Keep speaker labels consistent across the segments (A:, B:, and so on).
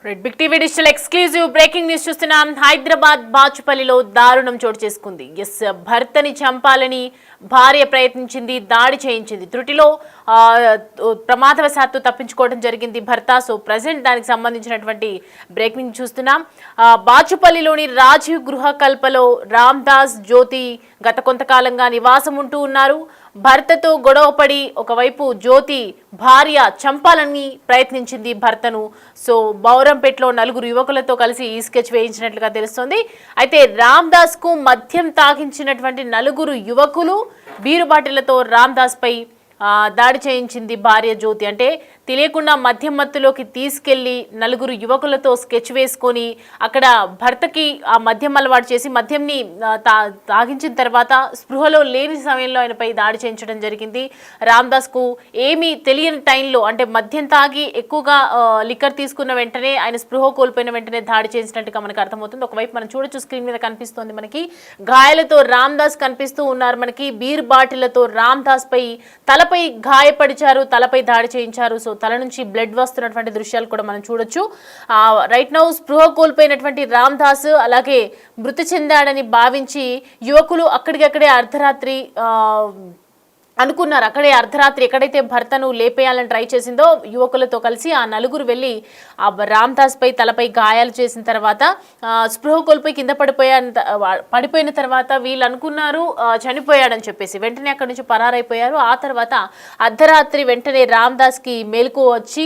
A: Red big TV digital exclusive breaking news చూస్తున్నాం. హైదరాబాద్ బాచుపల్లిలో దారుణం చోటు చేసుకుంది. భర్తని చంపాలని భార్య ప్రయత్నించింది, దాడి చేయించింది. త్రుటిలో ప్రమాదవశాత్తు తప్పించుకోవడం జరిగింది భర్త. సో ప్రజెంట్ దానికి సంబంధించినటువంటి బ్రేకింగ్ చూస్తున్నాం. బాచుపల్లిలోని రాజీవ్ గృహ కల్పలో రామ్దాస్ జ్యోతి గత కొంతకాలంగా నివాసం ఉంటూ ఉన్నారు. భర్తతో గొడవపడి ఒకవైపు జ్యోతి భార్య చంపాలని ప్రయత్నించింది భర్తను. సో బౌరంపేటలో నలుగురు యువకులతో కలిసి ఈ స్కెచ్ వేయించినట్లుగా తెలుస్తోంది. అయితే రామ్దాస్ కు మద్యం తాగించినటువంటి నలుగురు యువకులు బీరు బాటిళ్లతో రామ్దాస్ పై దాడి చేయించింది భార్య జ్యోతి. అంటే తెలియకుండా మద్యం మత్తులోకి తీసుకెళ్లి నలుగురు యువకులతో స్కెచ్ వేసుకొని అక్కడ భర్తకి ఆ మద్యం అలవాటు చేసి మద్యంని తాగించిన తర్వాత స్పృహలో లేని సమయంలో ఆయనపై దాడి చేయించడం జరిగింది. రామ్దాస్ కు ఏమీ తెలియని టైంలో, అంటే మద్యం తాగి ఎక్కువగా లిక్కర్ తీసుకున్న వెంటనే ఆయన స్పృహ కోల్పోయిన వెంటనే దాడి చేసినట్టుగా మనకు అర్థమవుతుంది. ఒకవైపు మనం చూడొచ్చు, స్క్రీన్ మీద కనిపిస్తోంది మనకి గాయాలతో రామ్దాస్ కనిపిస్తూ ఉన్నారు. మనకి బీర్ బాటిళ్లతో రామ్దాస్ పై తలపై గాయపడిచారు, తలపై దాడి చేయించారు. సో తల నుంచి బ్లడ్ వస్తున్నటువంటి దృశ్యాలు కూడా మనం చూడొచ్చు. రైట్ నౌ స్పృహ కోల్పోయినటువంటి రామ్దాస్ అలాగే మృతి చెందాడని భావించి యువకులు అక్కడికక్కడే అర్ధరాత్రి అనుకున్నారు. అక్కడే అర్ధరాత్రి ఎక్కడైతే భర్తను లేపేయాలని ట్రై చేసిందో యువకులతో కలిసి ఆ నలుగురు వెళ్ళి ఆ రామ్దాస్ పై తలపై గాయాలు చేసిన తర్వాత స్పృహ కోల్పోయి కింద పడిపోయిన తర్వాత వీళ్ళు అనుకున్నారు చనిపోయాడని చెప్పేసి వెంటనే అక్కడి నుంచి పరారైపోయారు. ఆ తర్వాత అర్ధరాత్రి వెంటనే రామ్దాస్ కి మేలుకు వచ్చి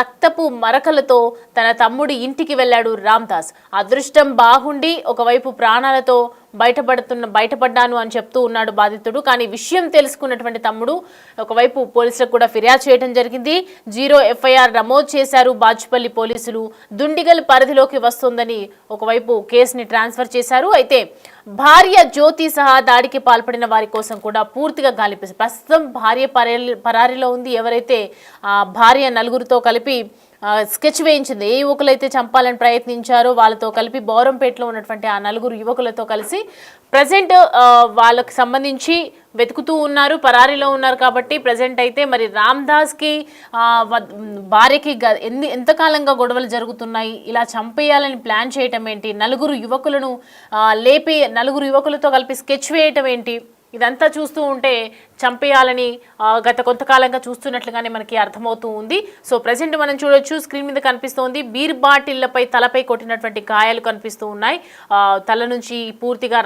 A: రక్తపు మరకలతో తన తమ్ముడి ఇంటికి వెళ్ళాడు రామ్దాస్. అదృష్టం బాగుండి ఒకవైపు ప్రాణాలతో బయటపడ్డాను అని చెప్తూ ఉన్నాడు బాధితుడు. కానీ విషయం తెలుసుకున్నటువంటి తమ్ముడు ఒకవైపు పోలీసులకు కూడా ఫిర్యాదు చేయడం జరిగింది. 0 FIR నమోదు చేశారు బాచుపల్లి పోలీసులు. దుండిగల్ పరిధిలోకి వస్తుందని ఒకవైపు కేసుని ట్రాన్స్ఫర్ చేశారు. అయితే భార్య జ్యోతి సహా దాడికి పాల్పడిన వారి కోసం కూడా పూర్తిగా గాలిపేశారు. ప్రస్తుతం భార్య పరారీలో ఉంది. ఎవరైతే భార్య నలుగురితో కలిపి స్కెచ్ వేయించింది, ఏ యువకులైతే చంపాలని ప్రయత్నించారో వాళ్ళతో కలిపి బౌరంపేటలో ఉన్నటువంటి ఆ నలుగురు యువకులతో కలిసి ప్రజెంట్ వాళ్ళకి సంబంధించి వెతుకుతూ ఉన్నారు, పరారీలో ఉన్నారు. కాబట్టి ప్రజెంట్ అయితే మరి రామ్దాస్కి భార్యకి ఎంతకాలంగా గొడవలు జరుగుతున్నాయి, ఇలా చంపేయాలని ప్లాన్ చేయటం ఏంటి, నలుగురు యువకులను లేపి నలుగురు యువకులతో కలిపి స్కెచ్ వేయటం ఏంటి, ఇదంతా చూస్తూ ఉంటే చంపేయాలని గత కొంతకాలంగా చూస్తున్నట్లుగానే మనకి అర్థమవుతూ ఉంది. సో ప్రజెంట్ మనం చూడొచ్చు, స్క్రీన్ మీద కనిపిస్తోంది బీర్ బాటిళ్లపై తలపై కొట్టినటువంటి గాయాలు కనిపిస్తూ ఉన్నాయి. తల నుంచి పూర్తిగా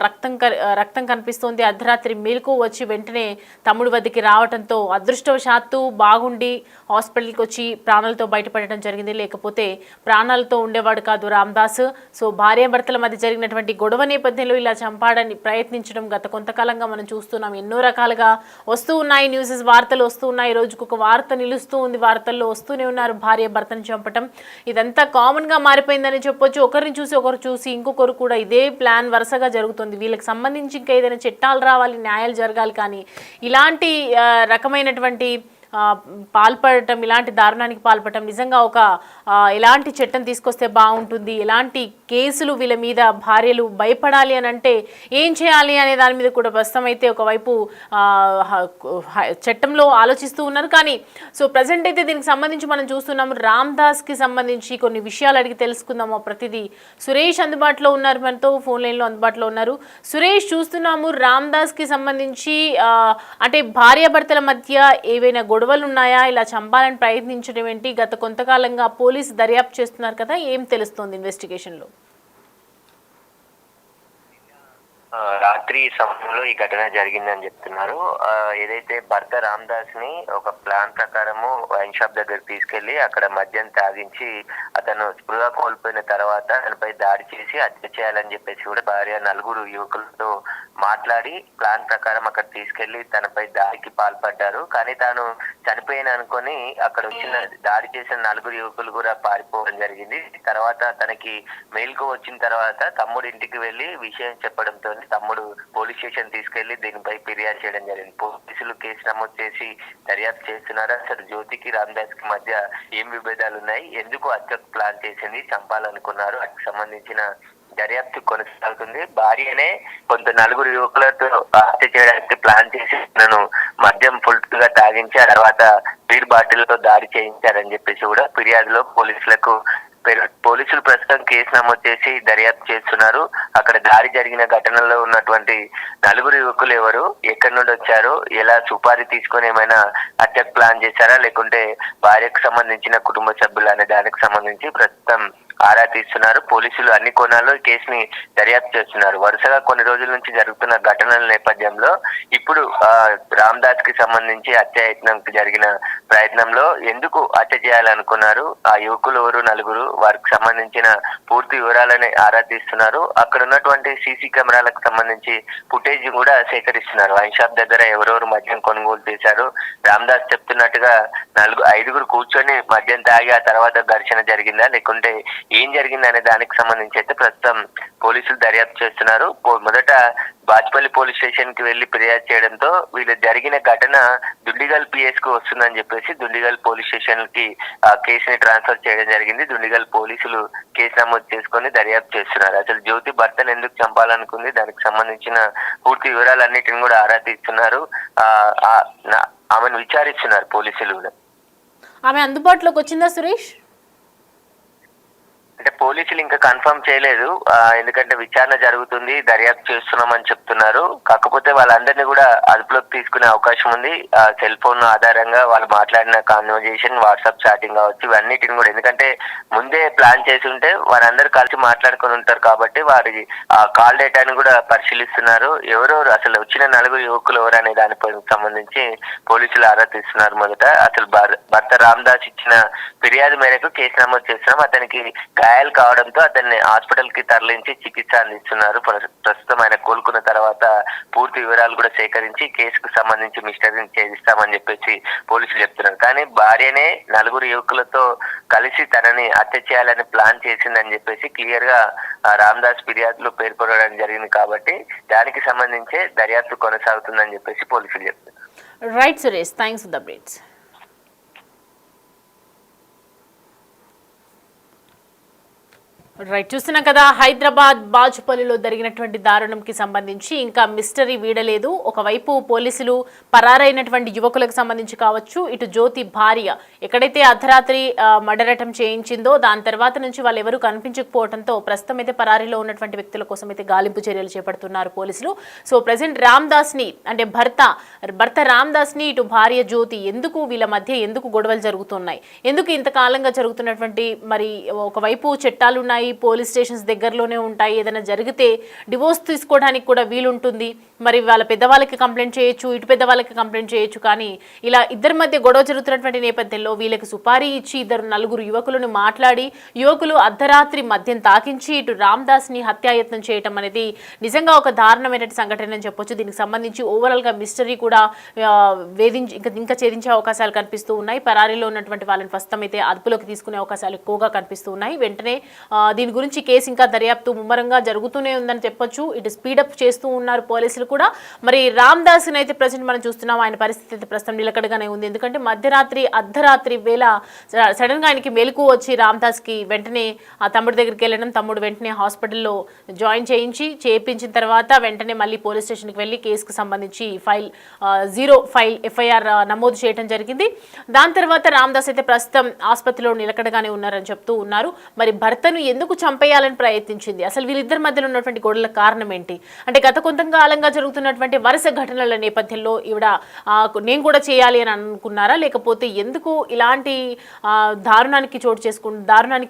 A: రక్తం కనిపిస్తోంది. అర్ధరాత్రి మేలుకు వచ్చి వెంటనే తమ్ముడు వద్దకి రావడంతో అదృష్టవశాత్తు బాగుండి హాస్పిటల్కి వచ్చి ప్రాణాలతో బయటపడటం జరిగింది. లేకపోతే ప్రాణాలతో ఉండేవాడు కాదు రామ్దాస్. సో భార్యాభర్తల మధ్య జరిగినటువంటి గొడవ నేపథ్యంలో ఇలా చంపాడని ప్రయత్నించడం గత కొంతకాలంగా మనం చూస్తున్నాం. ఎన్నో రకాలుగా వస్తూ ఉన్నాయి న్యూసెస్, వార్తలు వస్తూ ఉన్నాయి. రోజుకు ఒక వార్త నిలుస్తూ ఉంది, వార్తల్లో వస్తూనే ఉన్నారు భార్య భర్తను చంపటం. ఇదంతా కామన్ గా మారిపోయిందని చెప్పొచ్చు. ఒకరిని చూసి ఒకరు చూసి ఇంకొకరు కూడా ఇదే ప్లాన్ వరుసగా జరుగుతుంది. వీళ్ళకి సంబంధించి ఇంకా ఏదైనా చట్టాలు రావాలి, న్యాయాలు జరగాలి. కానీ ఇలాంటి రకమైనటువంటి పాల్పడటం, ఇలాంటి దారుణానికి పాల్పడటం నిజంగా ఒక ఎలాంటి చట్టం తీసుకొస్తే బాగుంటుంది, ఎలాంటి కేసులు వీళ్ళ మీద భార్యలు భయపడాలి అని అంటే ఏం చేయాలి అనే దాని మీద కూడా ప్రస్తుతం అయితే ఒకవైపు చట్టంలో ఆలోచిస్తూ ఉన్నారు. కానీ సో ప్రజెంట్ అయితే దీనికి సంబంధించి మనం చూస్తున్నాము. రామ్దాస్కి సంబంధించి కొన్ని విషయాలు అడిగి తెలుసుకుందాము. ప్రతిదీ సురేష్ అందుబాటులో ఉన్నారు, మనతో ఫోన్ లైన్లో అందుబాటులో ఉన్నారు. సురేష్, చూస్తున్నాము రామ్దాస్కి సంబంధించి అంటే భార్యాభర్తల మధ్య ఏవైనా గొడవలు ఉన్నాయా, ఇలా చంపాలని ప్రయత్నించడం ఏంటి, గత కొంతకాలంగా పోలీసు దర్యాప్తు చేస్తున్నారు కదా, ఏం తెలుస్తోంది ఇన్వెస్టిగేషన్ లో?
B: రాత్రి సమయంలో ఈ ఘటన జరిగిందని చెప్తున్నారు. ఏదైతే భర్త రామ్దాస్ ని ఒక ప్లాన్ ప్రకారము వైన్ షాప్ దగ్గరికి తీసుకెళ్లి అక్కడ మద్యం తాగించి అతను స్పృహ కోల్పోయిన తర్వాత అతనిపై దాడి చేసి హత్య చేయాలని చెప్పేసి కూడా భార్య నలుగురు యువకులతో మాట్లాడి ప్లాన్ ప్రకారం అక్కడ తీసుకెళ్లి తనపై దాడికి పాల్పడ్డారు. కానీ తాను చనిపోయిన అనుకొని అక్కడ వచ్చిన దాడి చేసిన నలుగురు యువకులు కూడా పారిపోవడం జరిగింది. తర్వాత తనకి మెయిల్కు వచ్చిన తర్వాత తమ్ముడి ఇంటికి వెళ్లి విషయం చెప్పడంతో తమ్ముడు పోలీస్ స్టేషన్ తీసుకెళ్లి దీనిపై ఫిర్యాదు చేయడం జరిగింది. పోలీసులు కేసు నమోదు చేసి దర్యాప్తు చేస్తున్నారు. అసలు జ్యోతికి రామ్దాస్ కి మధ్య ఏం విభేదాలు ఉన్నాయి, ఎందుకు హత్యకు ప్లాన్ చేసింది, చంపాలనుకున్నారు, వాటికి సంబంధించిన దర్యాప్తు కొనసాగుతుంది. భార్యనే కొంత నలుగురు యువకులతో హత్య చేయడానికి ప్లాన్ చేసి నన్ను మద్యం ఫుల్ గా తాగించి ఆ తర్వాత బీర్ బాటిల్తో దాడి చేయించారని చెప్పేసి కూడా ఫిర్యాదులో పోలీసులకు పోలీసులు ప్రస్తుతం కేసు నమోదు చేసి దర్యాప్తు చేస్తున్నారు. అక్కడ దాడి జరిగిన ఘటనలో ఉన్నటువంటి 4 యువకులు ఎవరు, ఎక్కడి నుండి వచ్చారు, ఎలా సుపారీ తీసుకొని ఏమైనా హత్యకు ప్లాన్ చేశారా, లేకుంటే భార్యకు సంబంధించిన కుటుంబ సభ్యులు అనే దానికి సంబంధించి ప్రస్తుతం ఆరా తీస్తున్నారు. పోలీసులు అన్ని కోణాల్లో ఈ కేసుని దర్యాప్తు చేస్తున్నారు. వరుసగా కొన్ని రోజుల నుంచి జరుగుతున్న ఘటనల నేపథ్యంలో ఇప్పుడు రామ్దాస్ కి సంబంధించి హత్యాయత్నంకి జరిగిన ప్రయత్నంలో ఎందుకు హత్య చేయాలనుకున్నారు, ఆ యువకులు ఎవరు 4, వారికి సంబంధించిన పూర్తి వివరాలని ఆరా తీస్తున్నారు. అక్కడ ఉన్నటువంటి సీసీ కెమెరాలకు సంబంధించి ఫుటేజ్ కూడా సేకరిస్తున్నారు. వైన్ షాప్ దగ్గర ఎవరెవరు మద్యం కొనుగోలు చేశారు, రామ్దాస్ చెప్తున్నట్టుగా 5 కూర్చొని మద్యం తాగి ఆ తర్వాత ఘర్షణ జరిగిందా, లేకుంటే ఏం జరిగింది అనే దానికి సంబంధించి అయితే ప్రస్తుతం పోలీసులు దర్యాప్తు చేస్తున్నారు. మొదట బాచ్పల్లి పోలీస్ స్టేషన్ కి వెళ్లి ఫిర్యాదు చేయడంతో వీళ్ళు జరిగిన ఘటన దుండిగల్ పిఎస్ కు వస్తుందని చెప్పేసి దుండిగల్ పోలీస్ స్టేషన్ కి కేసుని ట్రాన్స్ఫర్ చేయడం జరిగింది. దుండిగల్ పోలీసులు కేసు నమోదు చేసుకొని దర్యాప్తు చేస్తున్నారు. అసలు జ్యోతి భర్తను ఎందుకు చంపాలనుకుంది, దానికి సంబంధించిన పూర్తి వివరాలన్నిటిని కూడా ఆరా తీస్తున్నారు. ఆమెను విచారిస్తున్నారు పోలీసులు కూడా.
A: ఆమె అందుబాటులోకి వచ్చిందా సురేష్?
B: అంటే పోలీసులు ఇంకా కన్ఫర్మ్ చేయలేదు, ఎందుకంటే విచారణ జరుగుతుంది, దర్యాప్తు చేస్తున్నామని చెప్తున్నారు. కాకపోతే వాళ్ళందరినీ కూడా అదుపులోకి తీసుకునే అవకాశం ఉంది. సెల్ ఫోన్ ఆధారంగా వాళ్ళు మాట్లాడిన కాన్వర్జేషన్, వాట్సాప్ చాటింగ్ కావచ్చు, ఇవన్నిటిని కూడా, ఎందుకంటే ముందే ప్లాన్ చేసి ఉంటే వారందరూ కలిసి మాట్లాడుకొని ఉంటారు కాబట్టి వారి కాల్ డేటాని కూడా పరిశీలిస్తున్నారు. ఎవరెవరు అసలు వచ్చిన 4 యువకులు ఎవరు అనే దానిపై సంబంధించి పోలీసులు ఆరా తీస్తున్నారు. మొదట అసలు భర్త రామ్దాస్ ఇచ్చిన ఫిర్యాదు మేరకు కేసు నమోదు చేస్తున్నాం. అతనికి గాయాలు కావడంతో అతన్ని హాస్పిటల్ కి తరలించి చికిత్స అందిస్తున్నారు. ప్రస్తుతం ఆయన కోలుకున్న తర్వాత పూర్తి వివరాలు కూడా సేకరించి కేసుకు సంబంధించి మిస్టరీని ఛేదిస్తామని చెప్పేసి పోలీసులు చెప్తున్నారు. కానీ భార్యనే 4 యువకులతో కలిసి తనని హత్య చేయాలని ప్లాన్ చేసిందని చెప్పేసి క్లియర్ గా రామ్దాస్ ఫిర్యాదులో పేర్కొనడం జరిగింది. కాబట్టి దానికి సంబంధించే దర్యాప్తు కొనసాగుతుందని చెప్పేసి పోలీసులు చెప్తున్నారు.
A: Right Suresh, thanks for the updates. Right, చూస్తున్నాం కదా హైదరాబాద్ బాచుపల్లిలో జరిగినటువంటి దారుణంకి సంబంధించి ఇంకా మిస్టరీ వీడలేదు. ఒకవైపు పోలీసులు పరారైనటువంటి యువకులకు సంబంధించి కావచ్చు, ఇటు జ్యోతి భార్య ఎక్కడైతే అర్ధరాత్రి మర్డర్ అటెంప్ట్ చేయించిందో దాని తర్వాత నుంచి వాళ్ళు ఎవరు కనిపించకపోవడంతో ప్రస్తుతం అయితే పరారీలో ఉన్నటువంటి వ్యక్తుల కోసం అయితే గాలింపు చర్యలు చేపడుతున్నారు పోలీసులు. సో ప్రజెంట్ రామ్దాస్ని అంటే భర్త రామ్దాస్ని ఇటు భార్య జ్యోతి వీళ్ళ మధ్య ఎందుకు గొడవలు జరుగుతున్నాయి, ఎందుకు ఇంతకాలంగా జరుగుతున్నటువంటి, మరి ఒకవైపు చట్టాలు ఉన్నాయి, పోలీస్ స్టేషన్స్ దగ్గరలోనే ఉంటాయి, ఏదైనా జరిగితే డివోర్స్ తీసుకోవడానికి కూడా వీలుంటుంది, మరి వాళ్ళ పెద్దవాళ్ళకి కంప్లైంట్ చేయొచ్చు, ఇటు పెద్దవాళ్ళకి కంప్లైంట్ చేయొచ్చు. కానీ ఇలా ఇద్దరి మధ్య గొడవ జరుగుతున్నటువంటి నేపథ్యంలో వీళ్ళకి సుపారీ ఇచ్చి 4 యువకులను మాట్లాడి యువకులు అర్ధరాత్రి మద్యం తాకించి ఇటు రామ్దాస్ని హత్యాయత్నం చేయటం అనేది నిజంగా ఒక దారుణమైనటువంటి సంఘటన అని చెప్పొచ్చు. దీనికి సంబంధించి ఓవరాల్గా మిస్టరీ కూడా ఇంకా ఛేదించే అవకాశాలు కనిపిస్తూ ఉన్నాయి. పరారీలో ఉన్నటువంటి వాళ్ళని ప్రస్తుతం అయితే అదుపులోకి తీసుకునే అవకాశాలు ఎక్కువగా కనిపిస్తూ ఉన్నాయి. వెంటనే దీని గురించి కేసు ఇంకా దర్యాప్తు ముమ్మరంగా జరుగుతూనే ఉందని చెప్పొచ్చు. ఇటు స్పీడప్ చేస్తూ ఉన్నారు పోలీసులు కూడా. మరి రామ్దాస్ని అయితే ప్రజెంట్ మనం చూస్తున్నాం, ఆయన పరిస్థితి అయితే ప్రస్తుతం నిలకడగానే ఉంది. ఎందుకంటే అర్ధరాత్రి వేళ సడన్ గా ఆయనకి మెలకు వచ్చి రామ్దాస్కి వెంటనే ఆ తమ్ముడి దగ్గరికి వెళ్ళడం, తమ్ముడు వెంటనే హాస్పిటల్లో జాయిన్ చేయించిన తర్వాత వెంటనే మళ్ళీ పోలీస్ స్టేషన్కి వెళ్ళి కేసుకు సంబంధించి ఎఫ్ఐఆర్ నమోదు చేయడం జరిగింది. దాని తర్వాత రామ్దాస్ అయితే ప్రస్తుతం ఆసుపత్రిలో నిలకడగానే ఉన్నారని చెప్తూ ఉన్నారు. మరి భర్తను ఎందుకు చంపేయాలని ప్రయత్నించింది, అసలు వీళ్ళిద్దరి మధ్యలో ఉన్నటువంటి గొడవల కారణం ఏంటి అంటే గత కొంతకాలంగా జరుగుతున్నటువంటి వరుస ఘటనల నేపథ్యంలో ఈవిడ నేను కూడా చేయాలి అని అనుకున్నారా, లేకపోతే ఎందుకు ఇలాంటి దారుణానికి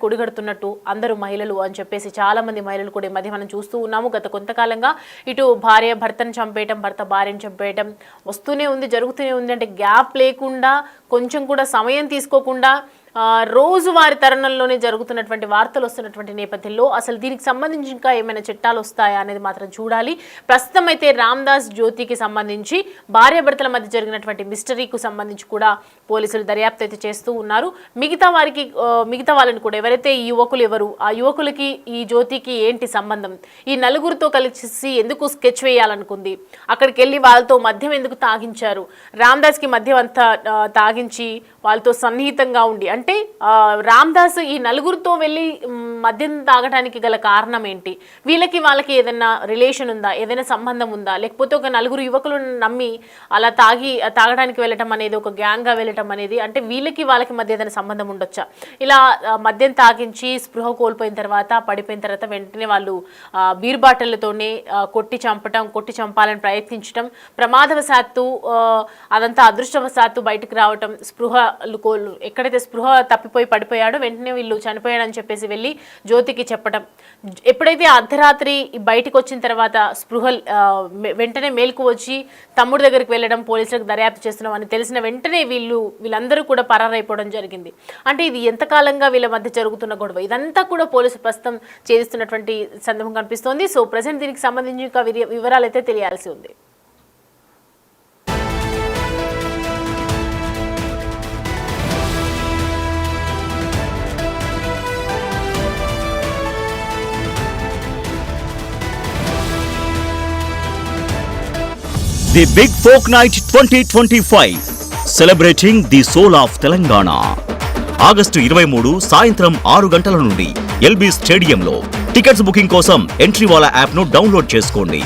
A: ఒడిగడుతున్నట్టు అందరూ మహిళలు అని చెప్పేసి చాలా మంది మహిళలు కూడా ఈ మధ్య మనం చూస్తూ ఉన్నాము. గత కొంతకాలంగా ఇటు భార్య భర్తను చంపేయటం, భర్త భార్యను చంపేయటం వస్తూనే ఉంది, జరుగుతూనే ఉంది. అంటే గ్యాప్ లేకుండా, కొంచెం కూడా సమయం తీసుకోకుండా రోజువారి తరుణంలోనే జరుగుతున్నటువంటి వార్తలు వస్తున్నటువంటి నేపథ్యంలో అసలు దీనికి సంబంధించి ఇంకా ఏమైనా చట్టాలు వస్తాయా అనేది మాత్రం చూడాలి. ప్రస్తుతం అయితే రామ్దాస్ జ్యోతికి సంబంధించి భార్యాభర్తల మధ్య జరిగినటువంటి మిస్టరీకు సంబంధించి కూడా పోలీసులు దర్యాప్తు అయితే చేస్తూ ఉన్నారు. మిగతా వాళ్ళని కూడా ఎవరైతే ఈ యువకులు ఎవరు, ఆ యువకులకి ఈ జ్యోతికి ఏంటి సంబంధం, ఈ 4 కలిసి ఎందుకు స్కెచ్ వేయాలనుకుంది, అక్కడికి వెళ్ళి వాళ్ళతో మద్యం ఎందుకు తాగించారు, రామ్దాస్కి మద్యం అంతా తాగించి వాళ్ళతో సన్నిహితంగా ఉండి, అంటే అంటే రామ్దాస్ ఈ నలుగురితో వెళ్ళి మద్యం తాగడానికి గల కారణం ఏంటి? వీళ్ళకి వాళ్ళకి ఏదైనా రిలేషన్ ఉందా, ఏదైనా సంబంధం ఉందా, లేకపోతే ఒక నలుగురు యువకులను నమ్మి అలా తాగడానికి వెళ్ళటం అనేది, ఒక గ్యాంగ్గా వెళ్ళటం అనేది, అంటే వీళ్ళకి వాళ్ళకి మధ్య ఏదైనా సంబంధం ఉండొచ్చా? ఇలా మద్యం తాగించి స్పృహ కోల్పోయిన తర్వాత, పడిపోయిన తర్వాత వెంటనే వాళ్ళు బీర్ బాటిళ్లతోనే కొట్టి చంపాలని ప్రయత్నించడం, ప్రమాదవశాత్తు అదంతా అదృష్టవశాత్తు బయటకు రావటం, ఎక్కడైతే స్పృహ తప్పిపోయి పడిపోయాడో వెంటనే వీళ్ళు చనిపోయాడని చెప్పేసి వెళ్ళి జ్యోతికి చెప్పటం, ఎప్పుడైతే అర్ధరాత్రి బయటకు వచ్చిన తర్వాత స్పృహ వెంటనే మేలుకు వచ్చి తమ్ముడి దగ్గరికి వెళ్ళడం, పోలీసులకు దర్యాప్తు చేస్తున్నాం అని తెలిసిన వెంటనే వీళ్ళందరూ కూడా పరారైపోవడం జరిగింది. అంటే ఇది ఎంతకాలంగా వీళ్ళ మధ్య జరుగుతున్న గొడవ, ఇదంతా కూడా పోలీసు ప్రస్తుతం ఛేదిస్తున్నటువంటి సందర్భం కనిపిస్తోంది. సో ప్రజెంట్ దీనికి సంబంధించి ఇంకా వివరాలు అయితే తెలియాల్సి ఉంది.
C: The Big Folk Night 2025 celebrating the soul of Telangana. August 23 సాయంత్రం 6 గంటల నుండి ఎల్బీ స్టేడియంలో. టికెట్స్ బుకింగ్ కోసం ఎంట్రీ వాలా యాప్ను డౌన్లోడ్ చేసుకోండి.